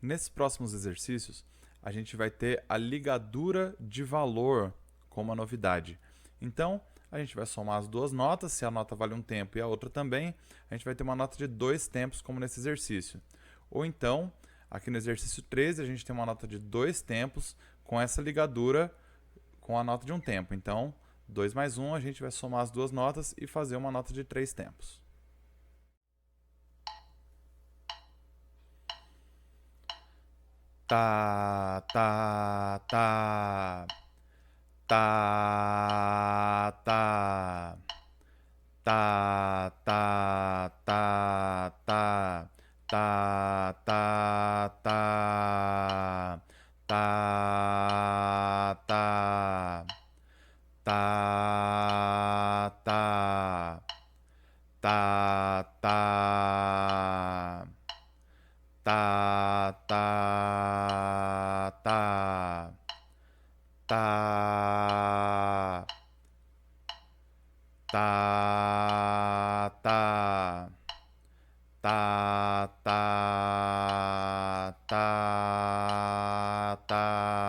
Nesses próximos exercícios, a gente vai ter a ligadura de valor como a novidade. Então, a gente vai somar as duas notas, se a nota vale um tempo e a outra também, a gente vai ter uma nota de 2 tempos, como nesse exercício. Ou então, aqui no exercício 13, a gente tem uma nota de 2 tempos com essa ligadura com a nota de um tempo. Então, 2 mais 1, a gente vai somar as duas notas e fazer uma nota de 3 tempos. Tá, tá, tá. Tá, tá. Tá, tá, tá, tá. Tá, tá, tá. Tá, tá. Tá, tá. Tá, tá. Tá, tá, tá. Tá, tá, tá. Tá, tá, tá, tá.